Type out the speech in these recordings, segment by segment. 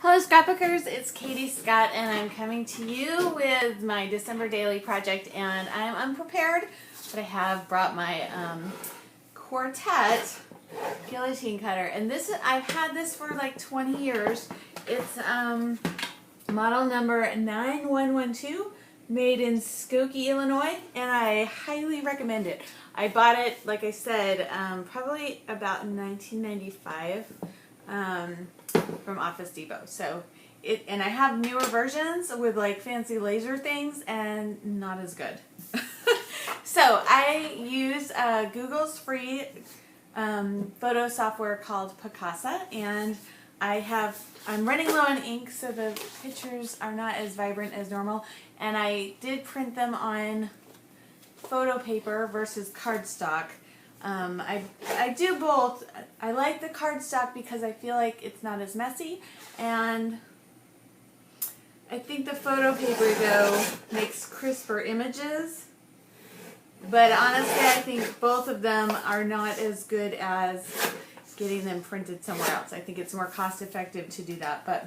Hello Scrapbookers, it's Katie Scott and I'm coming to you with my December daily project, and I'm unprepared, but I have brought my Quartet guillotine cutter, and I've had this for like 20 years. It's model number 9112, made in Skokie, Illinois, and I highly recommend it. I bought it, like I said, probably about 1995. From Office Depot. And I have newer versions with like fancy laser things and not as good. So I use Google's free photo software called Picasa, and I'm running low on ink, so the pictures are not as vibrant as normal, and I did print them on photo paper versus cardstock. I do both. I like the cardstock because I feel like it's not as messy, and I think the photo paper though makes crisper images, but honestly I think both of them are not as good as getting them printed somewhere else. I think it's more cost effective to do that, but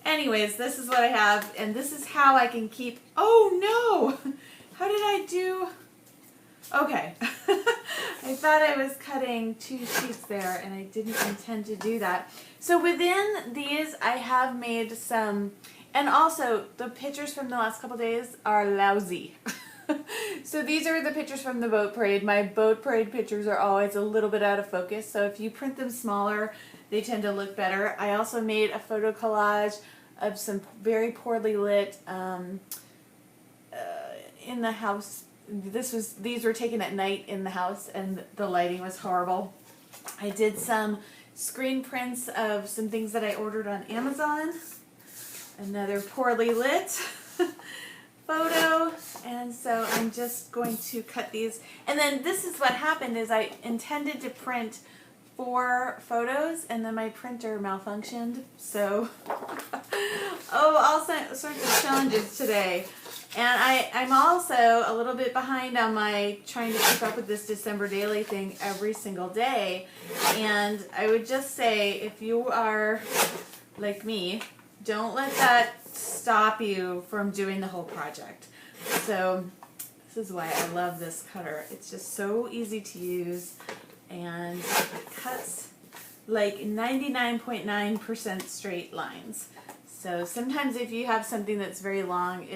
anyways, this is what I have, and this is how I can keep, oh no, how did I do? Okay, I thought I was cutting two sheets there and I didn't intend to do that. So within these I have made some, and also the pictures from the last couple days are lousy. So these are the pictures from the boat parade. My boat parade pictures are always a little bit out of focus, so if you print them smaller they tend to look better. I also made a photo collage of some very poorly lit in the house. These were taken at night in the house and the lighting was horrible. I did some screen prints of some things that I ordered on Amazon. Another poorly lit photo, and so I'm just going to cut these. And then this is what happened, is I intended to print 4 photos and then my printer malfunctioned, so all sorts of challenges today. And I'm also a little bit behind on my trying to keep up with this December daily thing every single day. And I would just say, if you are like me, don't let that stop you from doing the whole project. So this is why I love this cutter. It's just so easy to use, and it cuts like 99.9% straight lines. So sometimes if you have something that's very long,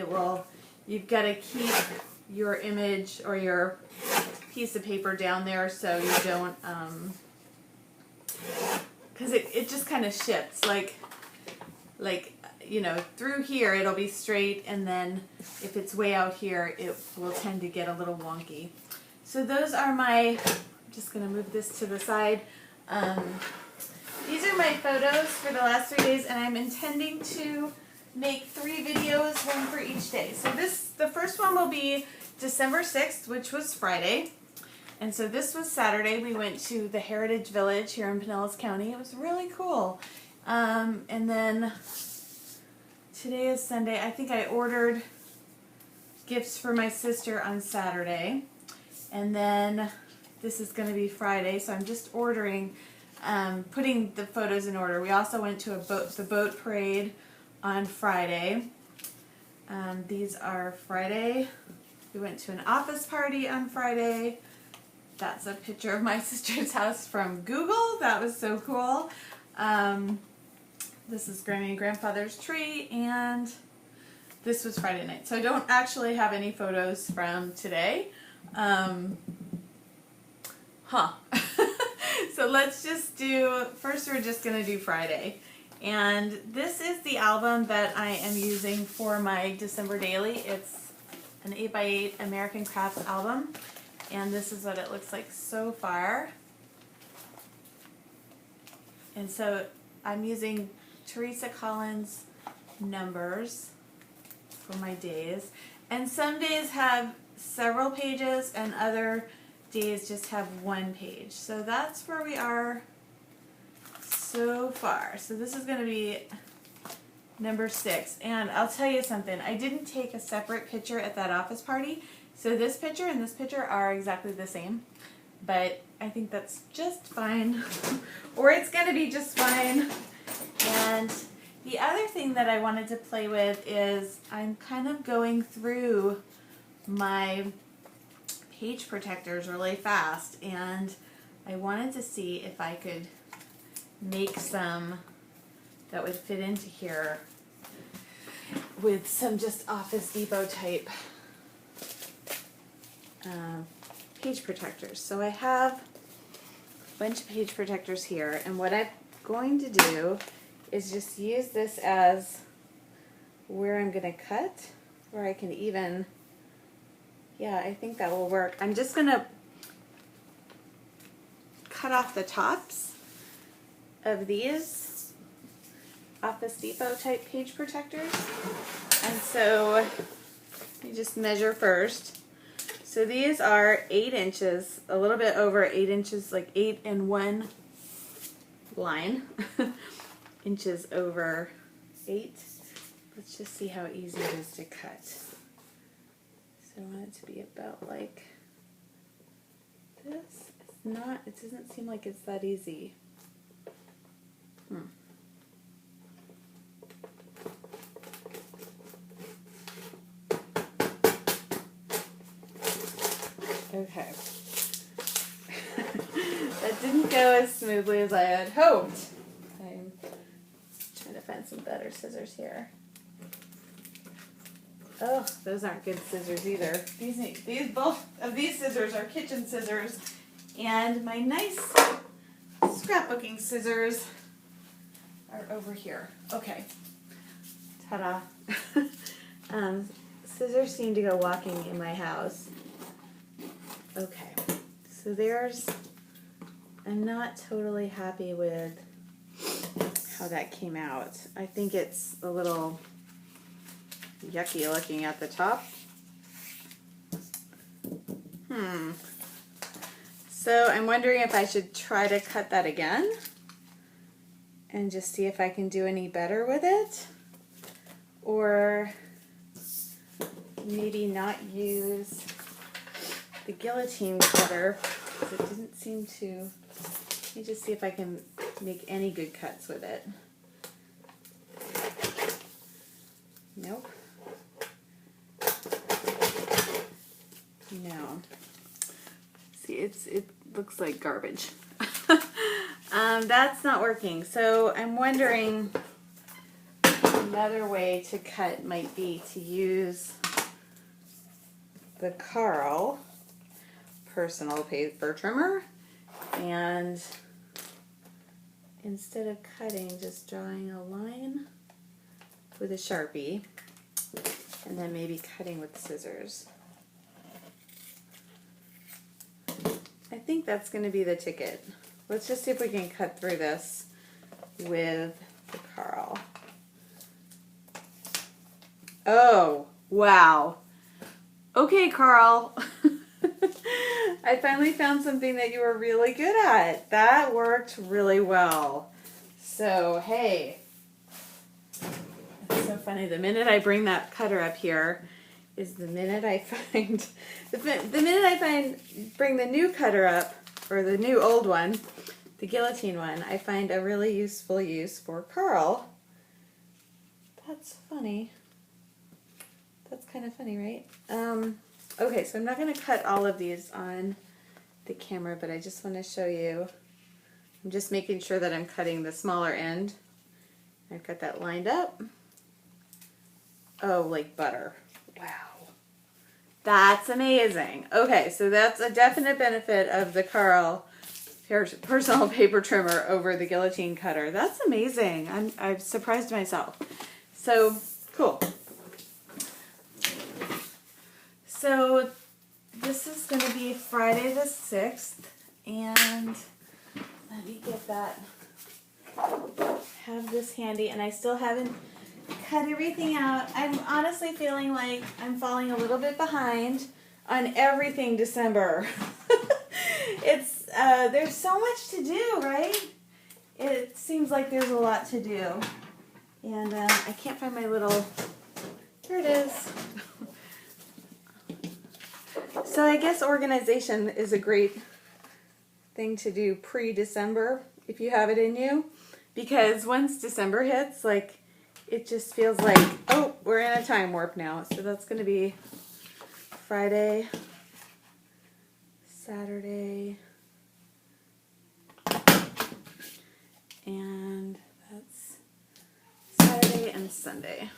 you've got to keep your image or your piece of paper down there so you don't, because it just kind of shifts, like, you know, through here it'll be straight, and then if it's way out here it will tend to get a little wonky. So those are I'm just going to move this to the side. These are my photos for the last 3 days, and I'm intending to make 3 videos, one for each day. So the first one will be December 6th, which was Friday. And so this was Saturday. We went to the Heritage Village here in Pinellas County. It was really cool. And then today is Sunday. I think I ordered gifts for my sister on Saturday. And then this is going to be Friday, so I'm just ordering, putting the photos in order. We also went to the boat parade on Friday. These are Friday. We went to an office party on Friday. That's a picture of my sister's house from Google. That was so cool. This is Granny and Grandfather's tree, and this was Friday night. So I don't actually have any photos from today. So let's just first we're just going to do Friday. And this is the album that I am using for my December daily. It's an 8x8 American Crafts album, and this is what it looks like so far. And so I'm using Teresa Collins numbers for my days, and some days have several pages and other days just have 1 page. So that's where we are so far. So this is going to be number 6, and I'll tell you something, I didn't take a separate picture at that office party, so this picture and this picture are exactly the same, but I think that's just fine. Or it's going to be just fine. And The other thing that I wanted to play with is I'm kind of going through my page protectors really fast, and I wanted to see if I could make some that would fit into here with some just Office Depot type page protectors. So I have a bunch of page protectors here, and what I'm going to do is just use this as where I'm going to cut, or I can even, yeah, I think that will work. I'm just going to cut off the tops of these Office Depot type page protectors. And so let me just measure first. So these are 8 inches, a little bit over 8 inches, like 8 and 1 line. Inches over 8. Let's just see how easy it is to cut. So I want it to be about like this. It's not, it doesn't seem like it's that easy. Okay. That didn't go as smoothly as I had hoped. I'm trying to find some better scissors here. Oh, those aren't good scissors either. Both of these scissors are kitchen scissors, and my nice scrapbooking scissors are over here. Okay. Ta-da. Scissors seem to go walking in my house. Okay, so I'm not totally happy with how that came out. I think it's a little yucky looking at the top. So I'm wondering if I should try to cut that again and just see if I can do any better with it, or maybe not use the guillotine cutter, because it didn't seem to. Let me just see if I can make any good cuts with it. Nope. No. See, it looks like garbage. That's not working. So I'm wondering, another way to cut might be to use the Carl personal paper trimmer, and instead of cutting, just drawing a line with a Sharpie, and then maybe cutting with scissors. I think that's going to be the ticket. Let's just see if we can cut through this with the Carl. Oh, wow. Okay, Carl. I finally found something that you were really good at. That worked really well. So, hey. It's so funny. The minute I bring that cutter up here is the minute I find, bring the new cutter up, or the new old one, the guillotine one, I find a really useful use for Carl. That's funny. That's kind of funny, right? Okay, so I'm not going to cut all of these on the camera, but I just want to show you. I'm just making sure that I'm cutting the smaller end. I've got that lined up. Oh, like butter. Wow. That's amazing. Okay, so that's a definite benefit of the Carl personal paper trimmer over the guillotine cutter. That's amazing. I've surprised myself. So, cool. So this is going to be Friday the 6th, and let me get that, have this handy, and I still haven't cut everything out. I'm honestly feeling like I'm falling a little bit behind on everything December. It's, there's so much to do, right? It seems like there's a lot to do. And I can't find my little, here it is. So I guess organization is a great thing to do pre-December if you have it in you, because once December hits, like, it just feels like, oh, we're in a time warp now. So that's going to be Friday, Saturday, and that's Saturday and Sunday.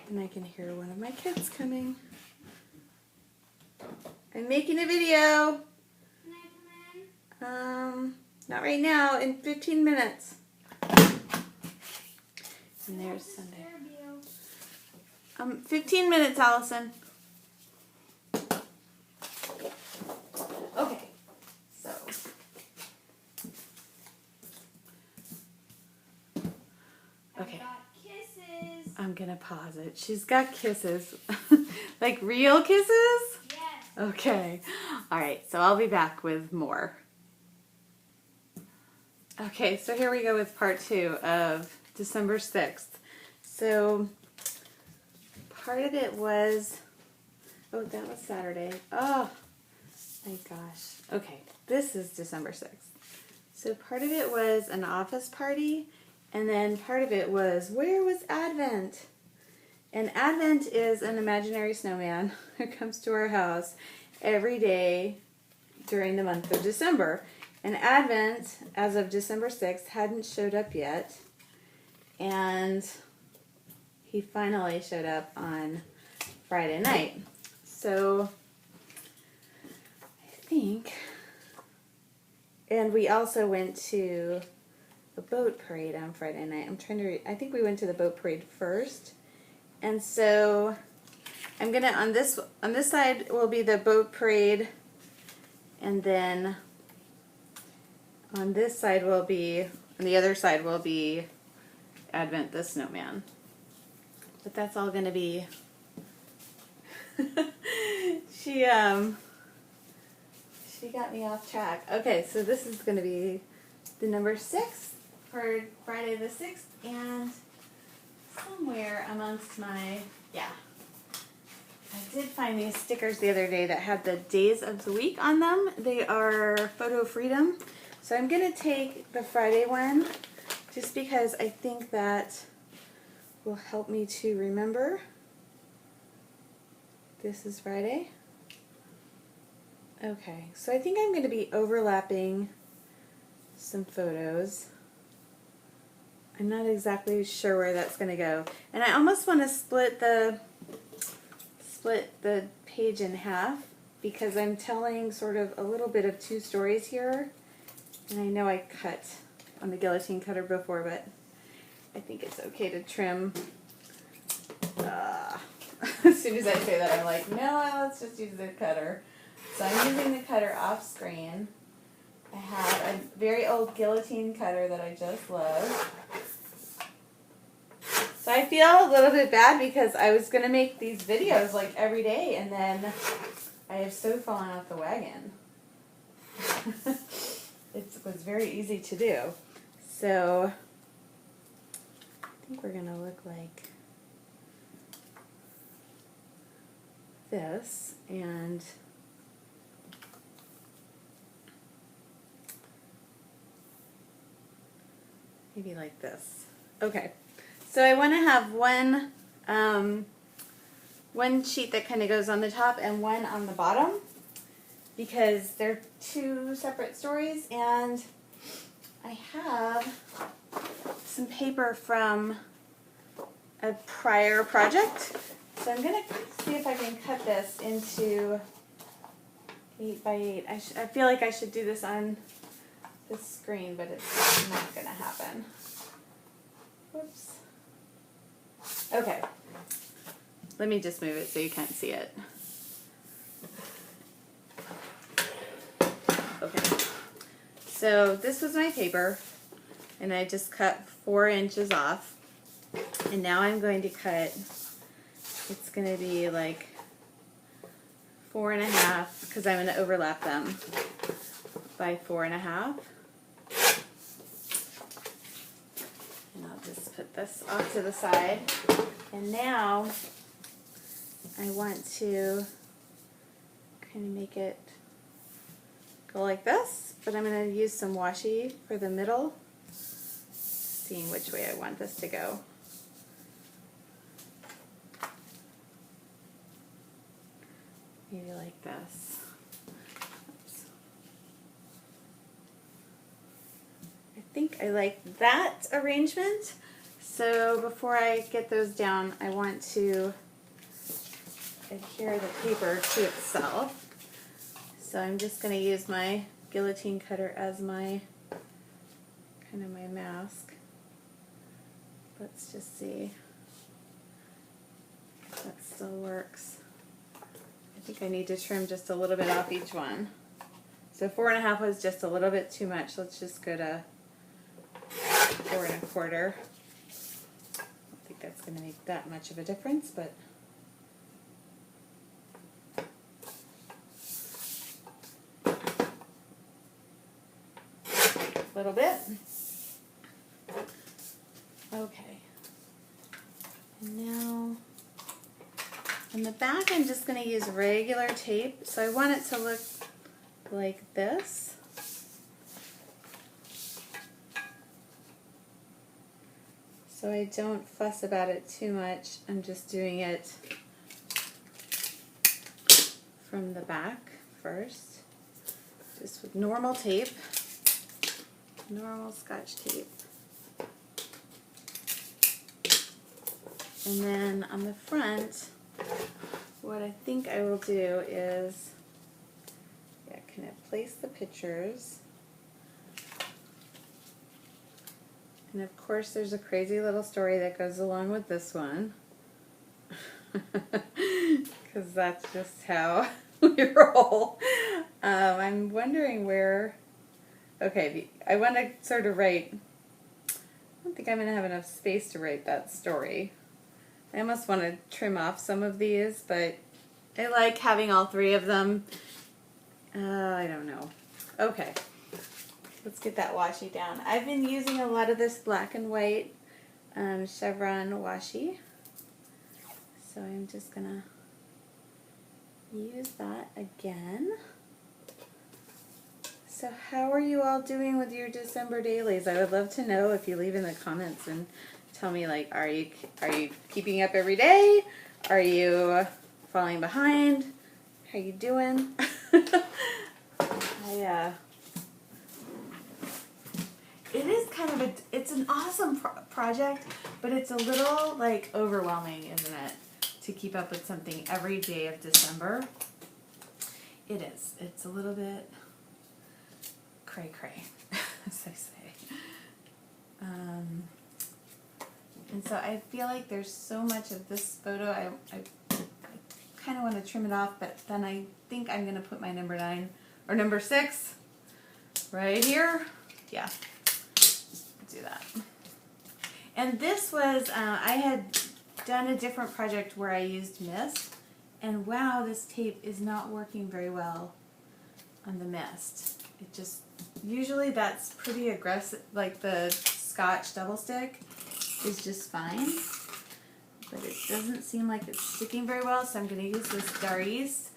And I can hear one of my kids coming. I'm making a video. Can I come in? Not right now, in 15 minutes. And there's Sunday. 15 minutes, Allison. Okay, so. Okay. I got kisses. I'm gonna pause it. She's got kisses. Like real kisses? Yes. Okay. Alright, so I'll be back with more. Okay, so here we go with part 2 of December 6th. So, part of it was, oh, that was Saturday. Oh, my gosh. Okay, this is December 6th. So, part of it was an office party, and then part of it was, where was Advent? And Advent is an imaginary snowman who comes to our house every day during the month of December. And Advent, as of December 6th, hadn't showed up yet. And he finally showed up on Friday night. So, I think... And we also went to a boat parade on Friday night. I'm trying to... I think we went to the boat parade first. And so, I'm going to... On this side will be the boat parade. And then... On this side will be, on the other side will be Advent the Snowman. But that's all going to be, she got me off track. Okay, so this is going to be the number 6 for Friday the 6th, and somewhere amongst my, yeah. I did find these stickers the other day that had the days of the week on them. They are Photo Freedom. So I'm going to take the Friday one just because I think that will help me to remember. This is Friday. Okay, so I think I'm going to be overlapping some photos. I'm not exactly sure where that's going to go. And I almost want to split the page in half because I'm telling sort of a little bit of 2 stories here. And I know I cut on the guillotine cutter before, but I think it's okay to trim. As soon as I say that, I'm like, no, let's just use the cutter. So I'm using the cutter off screen. I have a very old guillotine cutter that I just love. So I feel a little bit bad because I was going to make these videos like every day, and then I have so fallen off the wagon. It was very easy to do. So, I think we're going to look like this, and maybe like this. Okay, so I want to have one sheet that kind of goes on the top and one on the bottom, because they're 2 separate stories, and I have some paper from a prior project. So I'm going to see if I can cut this into 8 by 8. I feel like I should do this on the screen, but it's not going to happen. Whoops. Okay. Let me just move it so you can't see it. Okay, so this was my paper, and I just cut 4 inches off, and now I'm going to cut, it's going to be like 4.5, because I'm going to overlap them by 4.5, and I'll just put this off to the side, and now I want to kind of make it go like this, but I'm going to use some washi for the middle, seeing which way I want this to go. maybe like this. Oops. I think I like that arrangement. So before I get those down, I want to adhere the paper to itself. So I'm just going to use my guillotine cutter as my kind of my mask. Let's just see if that still works. I think I need to trim just a little bit off each one. So 4 1/2 was just a little bit too much. Let's just go to 4 1/4. I don't think that's going to make that much of a difference, but a little bit. Okay. And now on the back I'm just going to use regular tape. So I want it to look like this. So I don't fuss about it too much. I'm just doing it from the back first. Just with normal tape. Normal Scotch tape. And then on the front, what I think I will do is, kind of place the pictures. And of course there's a crazy little story that goes along with this one. Because that's just how we roll. I'm wondering where, okay, I want to sort of write, I don't think I'm going to have enough space to write that story. I almost want to trim off some of these, but I like having all 3 of them. I don't know. Okay, let's get that washi down. I've been using a lot of this black and white chevron washi. So I'm just going to use that again. So how are you all doing with your December dailies? I would love to know if you leave in the comments and tell me, like, are you keeping up every day? Are you falling behind? How you doing? It is kind of it's an awesome project, but it's a little like overwhelming, isn't it? To keep up with something every day of December. It is. It's a little bit cray cray, as I say. And so I feel like there's so much of this photo, I kind of want to trim it off, but then I think I'm going to put my number 9, or number 6, right here. Yeah, do that. And this was, I had done a different project where I used mist, and wow, this tape is not working very well on the mist. It just, usually that's pretty aggressive, like the Scotch double stick is just fine, but it doesn't seem like it's sticking very well, so I'm going to use this Dar East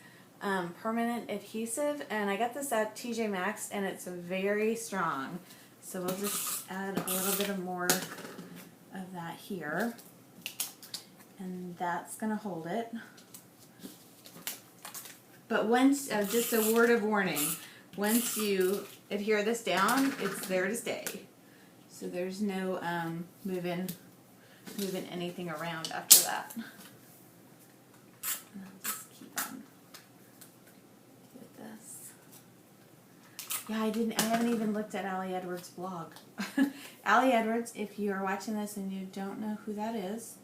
permanent adhesive, and I got this at TJ Maxx, and it's very strong, so we'll just add a little bit more of that here, and that's going to hold it. But once, just a word of warning, once you adhere this down, it's there to stay. So there's no moving anything around after that. And I'll just keep on with this. Yeah, I haven't even looked at Allie Edwards' blog. Allie Edwards, if you are watching this and you don't know who that is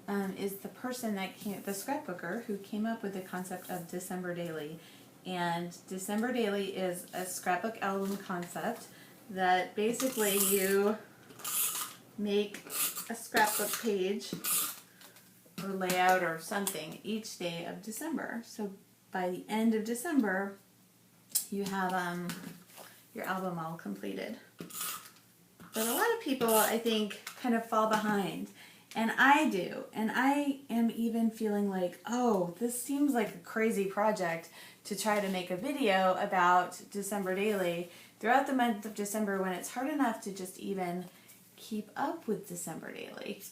the person that the scrapbooker who came up with the concept of December Daily. And December Daily is a scrapbook album concept that basically you make a scrapbook page or layout or something each day of December. So by the end of December, you have your album all completed. But a lot of people, I think, kind of fall behind. And I do. And I am even feeling like, oh, this seems like a crazy project to try to make a video about December Daily throughout the month of December when it's hard enough to just even keep up with December Daily.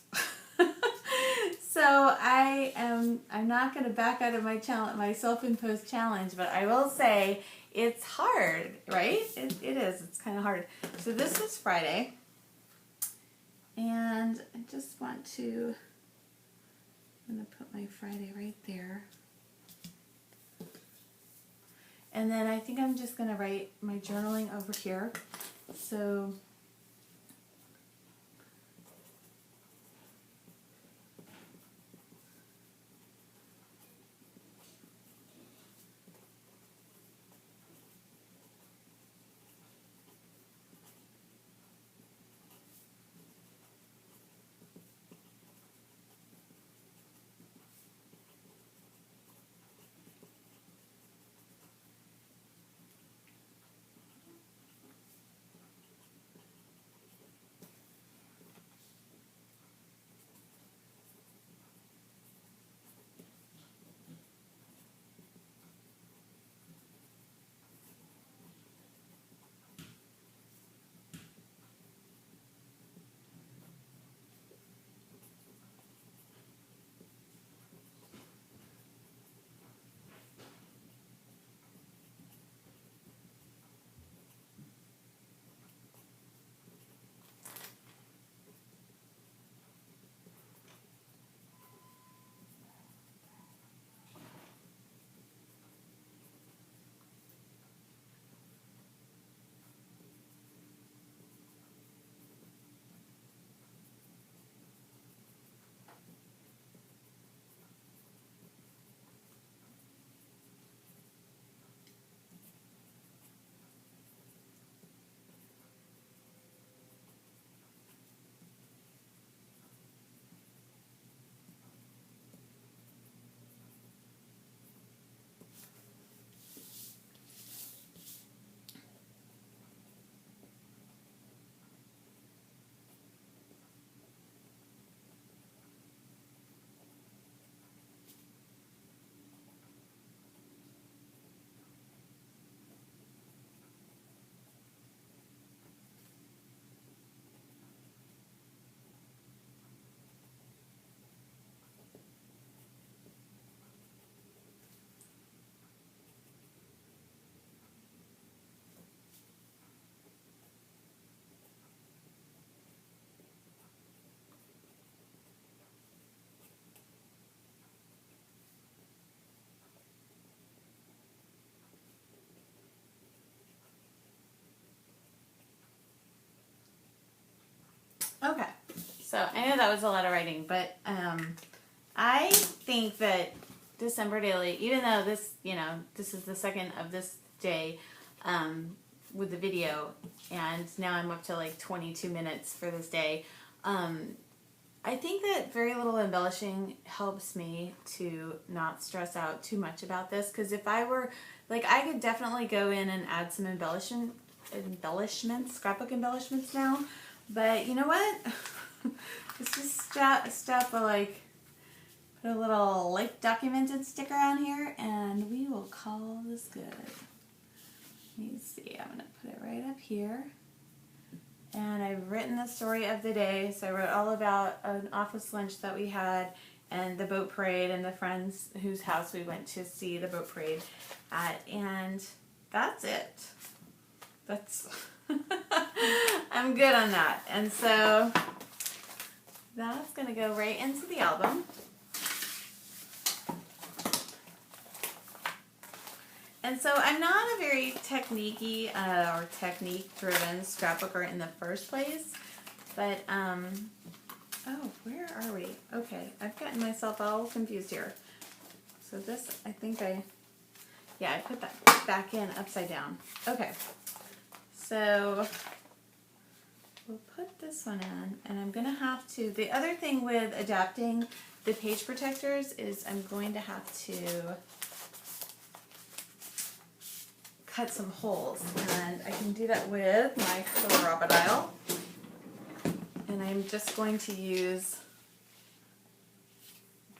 So I'm not going to back out of my challenge, my self-imposed challenge, but I will say it's hard, right? It is. It's kind of hard. So this was Friday, and I just want to. I'm going to put my Friday right there, and then I think I'm just going to write my journaling over here. So. Okay, so I know that was a lot of writing, but I think that December Daily, even though this, this is the second of this day with the video, and now I'm up to like 22 minutes for this day, I think that very little embellishing helps me to not stress out too much about this, because if I were, like, I could definitely go in and add some embellishments, scrapbook embellishments now. But you know what? Let's just stop like put a little like documented sticker on here, and we will call this good. Let me see. I'm gonna put it right up here, and I've written the story of the day. So I wrote all about an office lunch that we had, and the boat parade, and the friends whose house we went to see the boat parade at, and that's it. That's I'm good on that. And so that's going to go right into the album. And so I'm not a very technique-y or technique-driven scrapbooker in the first place. But, oh, where are we? Okay, I've gotten myself all confused here. So this, I put that back in upside down. Okay. So we'll put this one in, and I'm going to have to, the other thing with adapting the page protectors is I'm going to have to cut some holes, and I can do that with my Crocodile, and I'm just going to use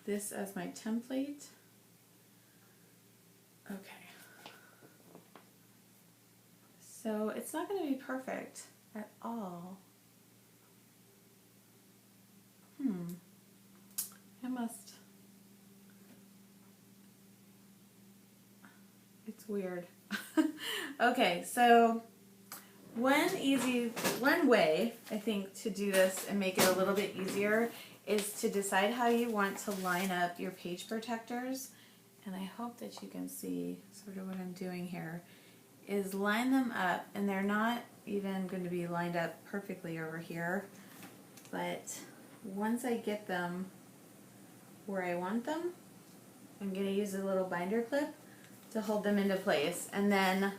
this as my template. Okay. So it's not going to be perfect at all. Come almost, it's weird. Okay, so one way I think to do this and make it a little bit easier is to decide how you want to line up your page protectors. And I hope that you can see sort of what I'm doing here is line them up, and they're not even going to be lined up perfectly over here, but once I get them where I want them, I'm going to use a little binder clip to hold them into place, and then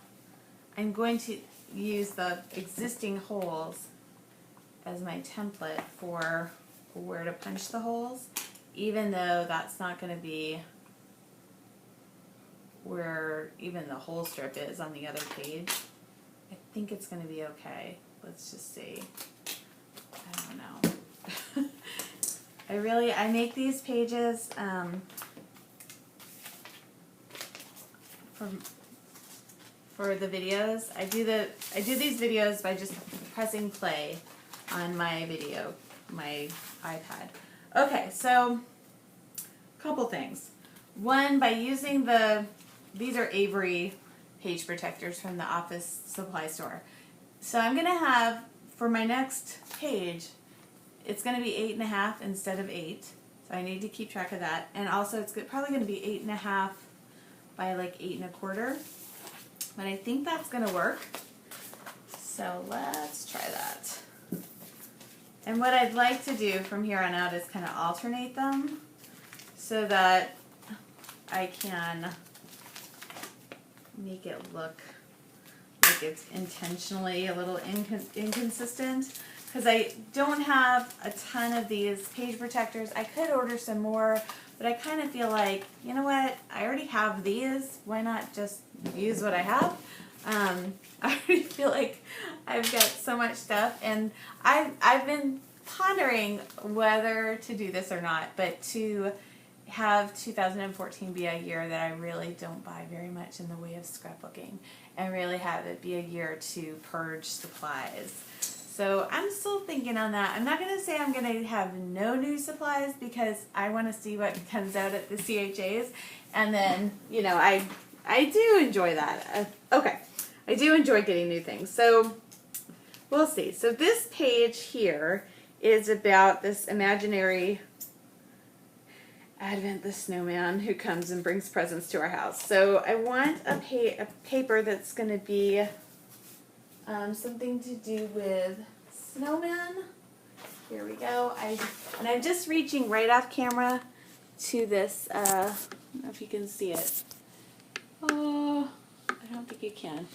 I'm going to use the existing holes as my template for where to punch the holes, even though that's not going to be where even the hole strip is on the other page. I think it's going to be okay. Let's just see. I don't know. I make these pages for the videos. I do these videos by just pressing play on my iPad. Okay, so a couple things. One, by using these are Avery page protectors from the office supply store. So I'm going to have, for my next page, it's going to be 8.5 instead of 8. So I need to keep track of that. And also it's probably going to be 8.5 by like 8.25. But I think that's going to work. So let's try that. And what I'd like to do from here on out is kind of alternate them so that I can make it look like it's intentionally a little inconsistent, because I don't have a ton of these page protectors. I could order some more, but I kind of feel like, you know what, I already have these, why not just use what I have? I already feel like I've got so much stuff, and I've been pondering whether to do this or not, but to have 2014 be a year that I really don't buy very much in the way of scrapbooking, and really have it be a year to purge supplies. So I'm still thinking on that. I'm not going to say I'm going to have no new supplies, because I want to see what comes out at the CHAs, and then, you know, I do enjoy that. Okay, I do enjoy getting new things. So we'll see. So this page here is about this imaginary Advent the snowman who comes and brings presents to our house. So I want a paper that's going to be something to do with snowmen. Here we go. And I'm just reaching right off camera to this. I don't know if you can see it. Oh, I don't think you can.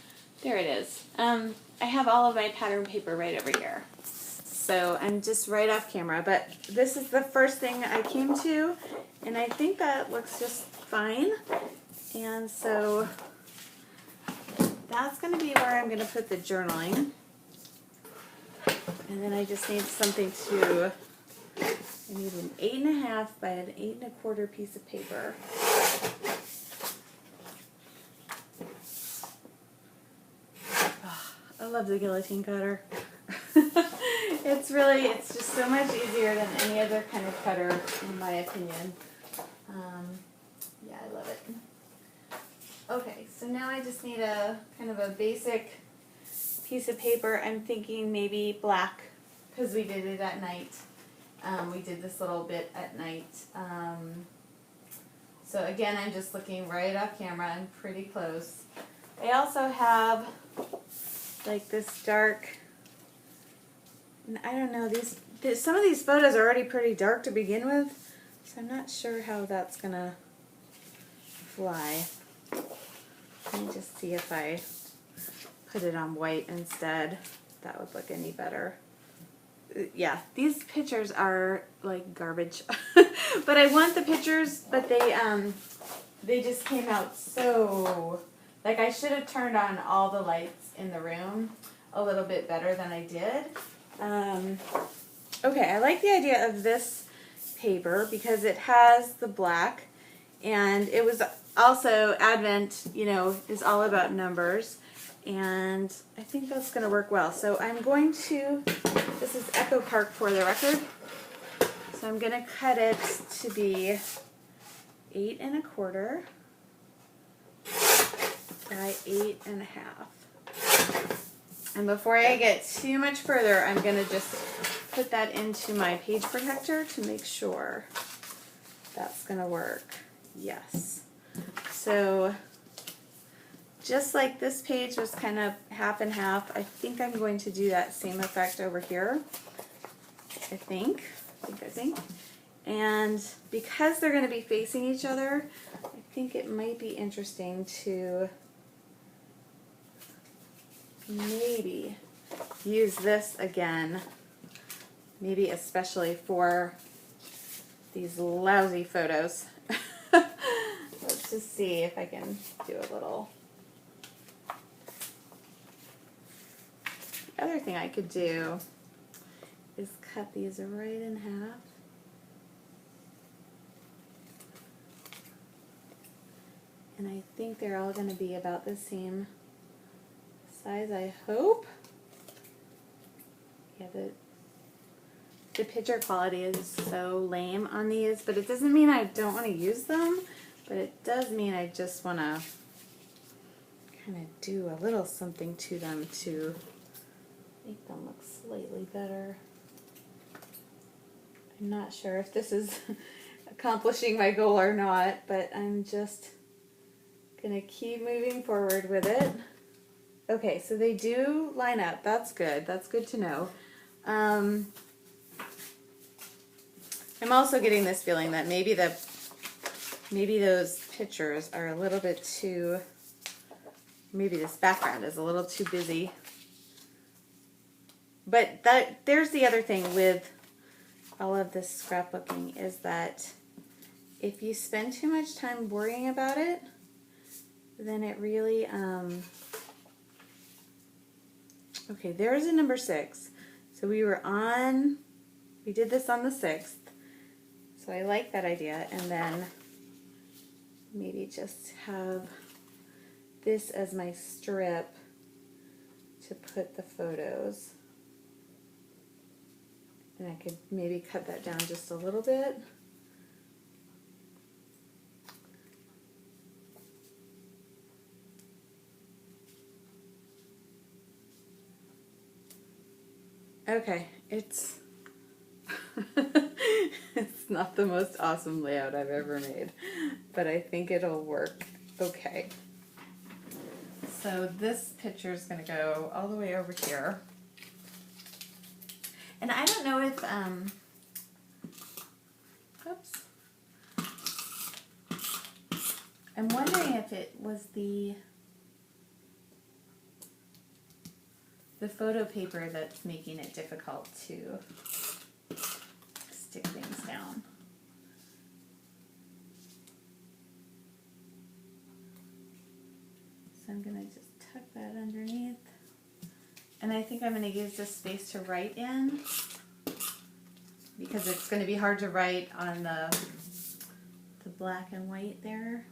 There it is. I have all of my pattern paper right over here. So I'm just right off camera, but this is the first thing I came to, and I think that looks just fine. And so that's going to be where I'm going to put the journaling. And then I just need something to, I need an 8.5 by an 8.25 piece of paper. Oh, I love the guillotine cutter. It's just so much easier than any other kind of cutter, in my opinion. Yeah, I love it. Okay, so now I just need a kind of a basic piece of paper. I'm thinking maybe black, because we did it at night. We did this little bit at night. So again, I'm just looking right off camera. I'm pretty close. I also have like this dark, I don't know, some of these photos are already pretty dark to begin with, so I'm not sure how that's gonna fly. Let me just see if I put it on white instead. That would look any better. Yeah, these pictures are like garbage. But I want the pictures, but they just came out so, like, I should have turned on all the lights in the room a little bit better than I did. Okay, I like the idea of this paper because it has the black, and it was also Advent, you know, is all about numbers, and I think that's going to work well. So I'm going to, this is Echo Park for the record, So I'm gonna cut it to be 8 1/4 by 8 1/2. And before I get too much further, I'm gonna just put that into my page protector to make sure that's gonna work. Yes. So just like this page was kind of half and half, I think I'm going to do that same effect over here. I think. And because they're going to be facing each other, I think it might be interesting to maybe use this again, maybe especially for these lousy photos. Let's just see if I can do a little. The other thing I could do is cut these right in half. And I think they're all going to be about the same size, I hope. Yeah, the picture quality is so lame on these, but it doesn't mean I don't want to use them, but it does mean I just want to kind of do a little something to them to make them look slightly better. I'm not sure if this is accomplishing my goal or not, but I'm just gonna keep moving forward with it. Okay, so they do line up. That's good. That's good to know. I'm also getting this feeling that maybe those pictures are a little bit too, maybe this background is a little too busy. But there's the other thing with all of this scrapbooking is that if you spend too much time worrying about it, then it really, okay, there's a number 6. So we did this on the 6th. So I like that idea. And then maybe just have this as my strip to put the photos. And I could maybe cut that down just a little bit. Okay, it's it's not the most awesome layout I've ever made, but I think it'll work okay. So this picture is going to go all the way over here. And I don't know if, oops. I'm wondering if it was the photo paper that's making it difficult to stick things down. So I'm going to just tuck that underneath. And I think I'm going to use this space to write in because it's going to be hard to write on the black and white there.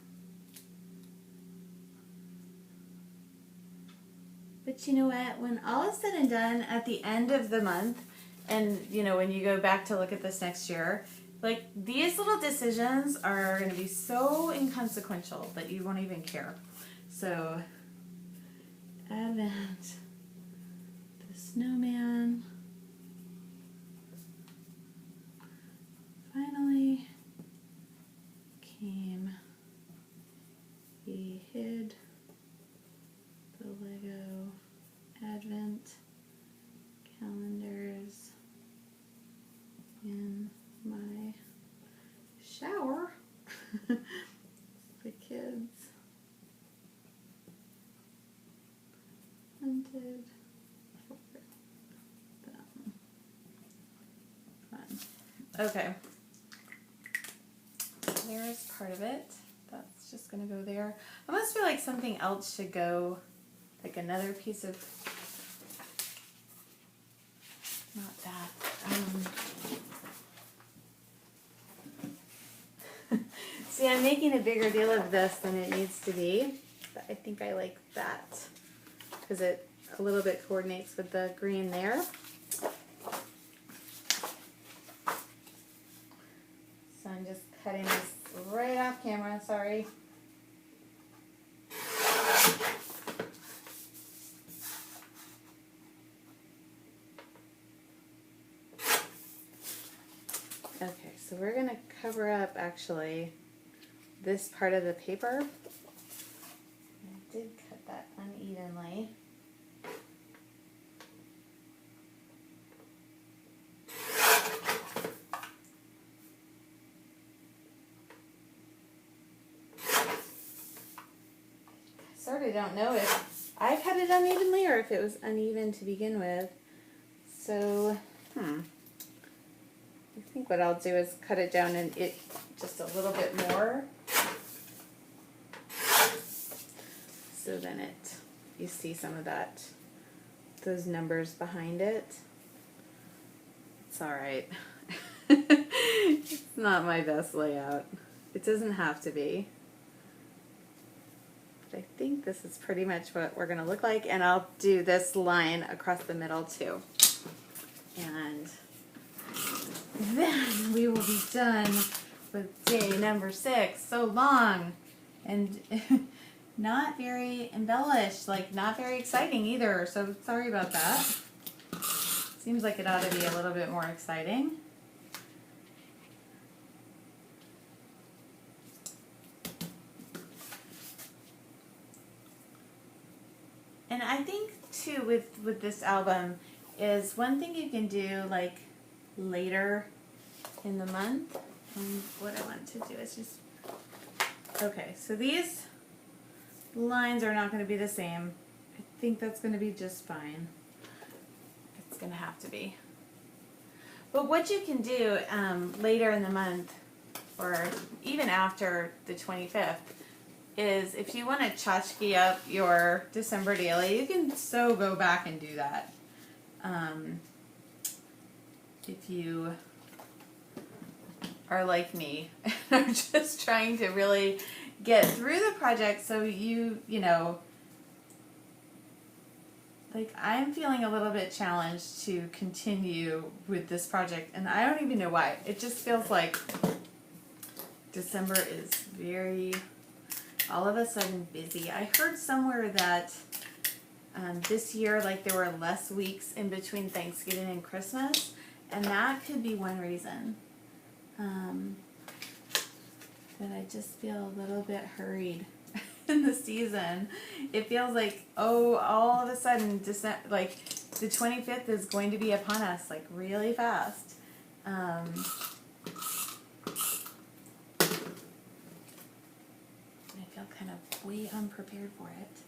But you know what? When all is said and done at the end of the month, and you know, when you go back to look at this next year, like these little decisions are going to be so inconsequential that you won't even care. So, Advent, the snowman, finally came, he hid the Lego Advent calendars in my shower. The kids hunted for them. Fun. Okay. There's part of it. That's just going to go there. I almost feel like something else should go, like another piece of, not that. See, I'm making a bigger deal of this than it needs to be, but I think I like that because it a little bit coordinates with the green there. cutting this right off camera, sorry. Okay, so we're going to cover up actually this part of the paper. I did cut that unevenly. Sort of don't know if I cut it unevenly or if it was uneven to begin with. So, I think what I'll do is cut it down and it just a little bit more. So then you see some of those numbers behind it. It's alright. It's not my best layout. It doesn't have to be. But I think this is pretty much what we're going to look like. And I'll do this line across the middle too. And then we will be done with day number 6. So long and not very embellished, like not very exciting either. So sorry about that. Seems like it ought to be a little bit more exciting. And I think too with this album is one thing you can do like later in the month. And what I want to do is just, okay, so these lines are not going to be the same. I think that's going to be just fine. It's going to have to be. But what you can do later in the month or even after the 25th is if you want to tchotchke up your December daily, you can so go back and do that. If you are like me and are just trying to really get through the project so you know, like I'm feeling a little bit challenged to continue with this project and I don't even know why. It just feels like December is very all of a sudden busy. I heard somewhere that this year like there were less weeks in between Thanksgiving and Christmas and that could be one reason. That I just feel a little bit hurried in the season. It feels like, oh, all of a sudden, like the 25th is going to be upon us, like really fast. I feel kind of way unprepared for it.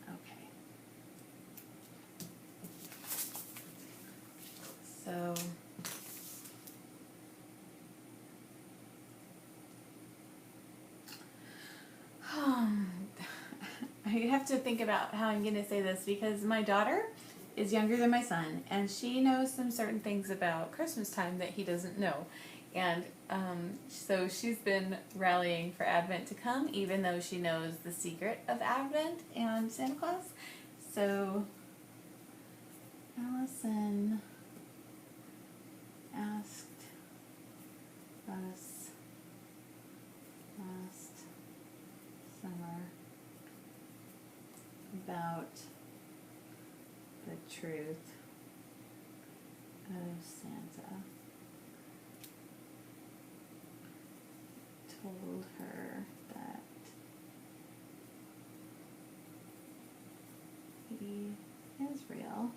Okay. So I have to think about how I'm going to say this because my daughter is younger than my son and she knows some certain things about Christmas time that he doesn't know. And so she's been rallying for Advent to come even though she knows the secret of Advent and Santa Claus. So Allison asked us last summer about the truth of Santa. Told her that he is real,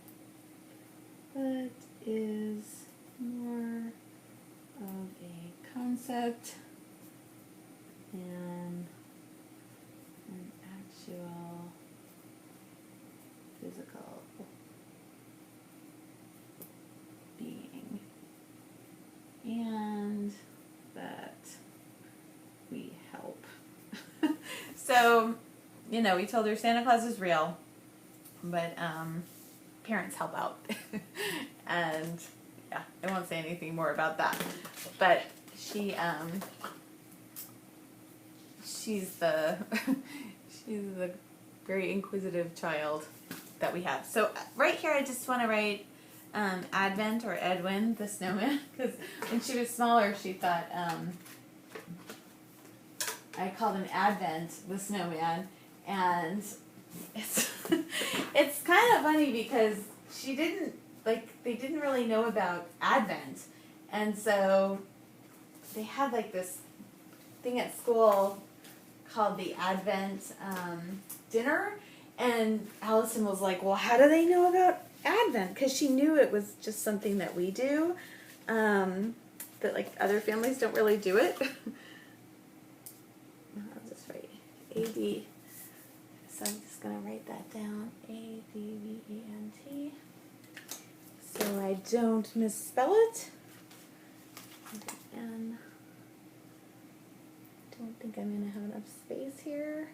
but is more of a concept than an actual physical being, and that we help. So, you know, we told her Santa Claus is real, but parents help out. And yeah, I won't say anything more about that. But she's the she's the very inquisitive child that we have. So right here I just want to write Advent or Edwin the snowman, because when she was smaller she thought I called him Advent the snowman, and it's it's kind of funny because they didn't really know about Advent, and so they had like this thing at school called the Advent dinner, and Allison was like, well, how do they know about Advent? Because she knew it was just something that we do, that like other families don't really do it. I'll just write A-D. So I'm just going to write that down, A-D-V-E-N-T, so I don't misspell it. And I don't think I'm going to have enough space here.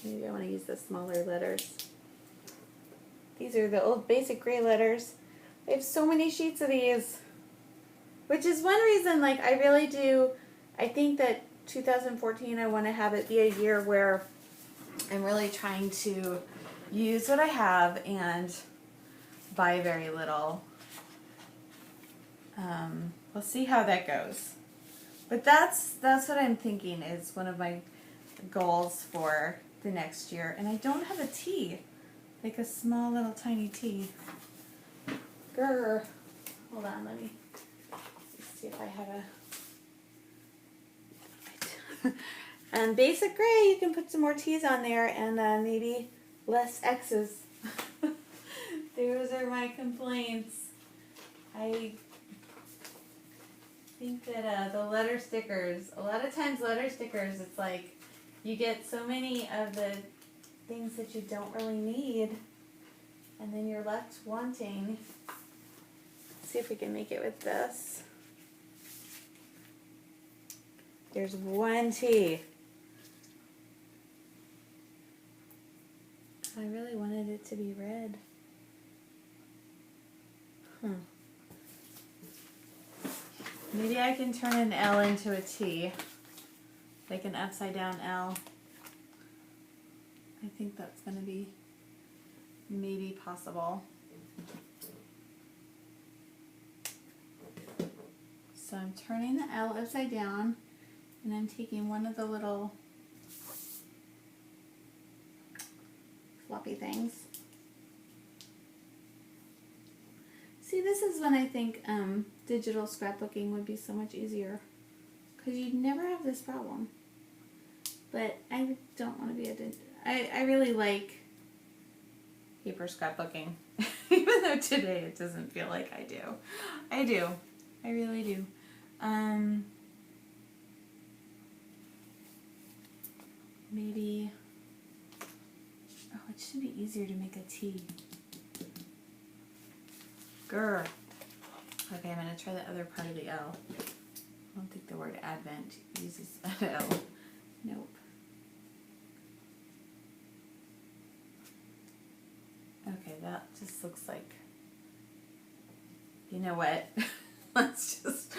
Maybe I want to use the smaller letters. These are the old basic gray letters. I have so many sheets of these, which is one reason, like, I really do, I think that 2014, I want to have it be a year where I'm really trying to use what I have and buy very little. We'll see how that goes. But that's what I'm thinking is one of my goals for the next year. And I don't have a T, like a small little tiny T. Grr. Hold on, let me see if I have a... And basic gray, you can put some more T's on there and maybe less X's. Those are my complaints. I think that the letter stickers, a lot of times letter stickers, it's like you get so many of the things that you don't really need, and then you're left wanting. Let's see if we can make it with this. There's one T. I really wanted it to be red. Maybe I can turn an L into a T, like an upside down L. I think that's going to be maybe possible. So I'm turning the L upside down, and I'm taking one of the little floppy things. See, this is when I think digital scrapbooking would be so much easier, because you'd never have this problem. But I don't want to be I really like paper scrapbooking, even though today it doesn't feel like I do. I do. I really do. Maybe, oh, it should be easier to make a T. Grr. Okay, I'm going to try the other part of the L. I don't think the word Advent uses an L. Nope. Okay, that just looks like, you know what? Let's just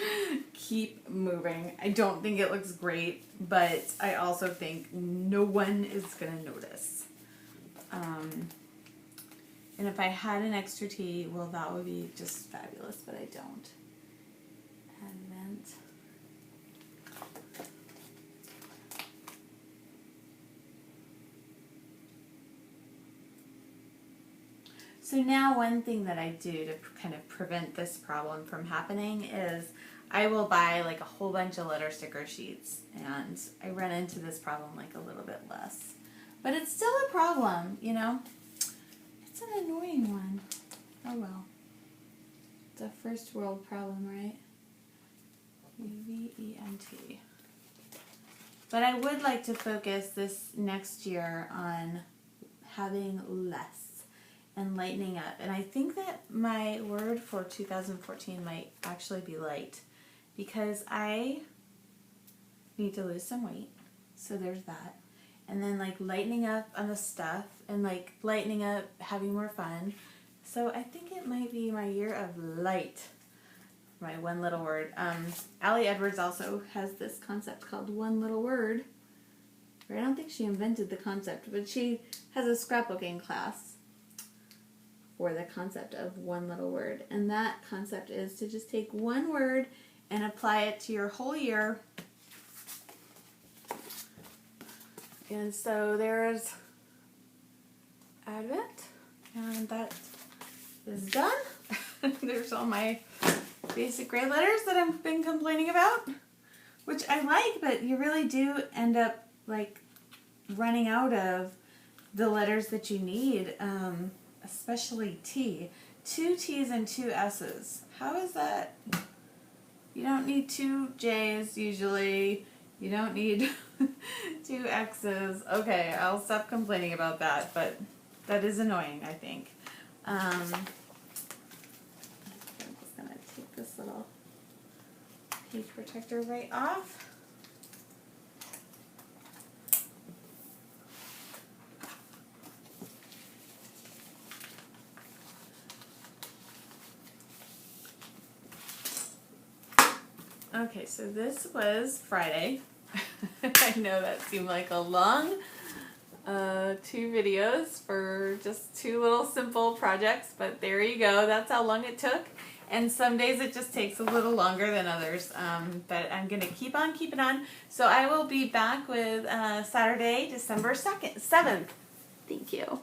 keep moving. I don't think it looks great, but I also think no one is going to notice. And if I had an extra T, well, that would be just fabulous, but I don't. Advent. So now one thing that I do to kind of prevent this problem from happening is I will buy like a whole bunch of letter sticker sheets, and I run into this problem like a little bit less. But it's still a problem, you know? It's an annoying one. Oh well. It's a first world problem, right? U-V-E-N-T. But I would like to focus this next year on having less and lightening up. And I think that my word for 2014 might actually be light, because I need to lose some weight. So there's that. And then like lightening up on the stuff, and like lightening up, having more fun. So I think it might be my year of light. My one little word. Allie Edwards also has this concept called one little word. Or I don't think she invented the concept, but she has a scrapbooking class for the concept of one little word. And that concept is to just take one word and apply it to your whole year. And so there's Advent, and that is done. There's all my basic grade letters that I've been complaining about, which I like, but you really do end up like running out of the letters that you need, especially T. 2 T's and 2 S's. How is that? You don't need 2 J's usually. You don't need 2 X's. Okay, I'll stop complaining about that, but that is annoying, I think. I'm just going to take this little page protector right off. Okay, so this was Friday. I know that seemed like a long 2 videos for just 2 little simple projects, but there you go. That's how long it took. And some days it just takes a little longer than others, but I'm going to keep on keeping on. So I will be back with Saturday, December 7th. Thank you.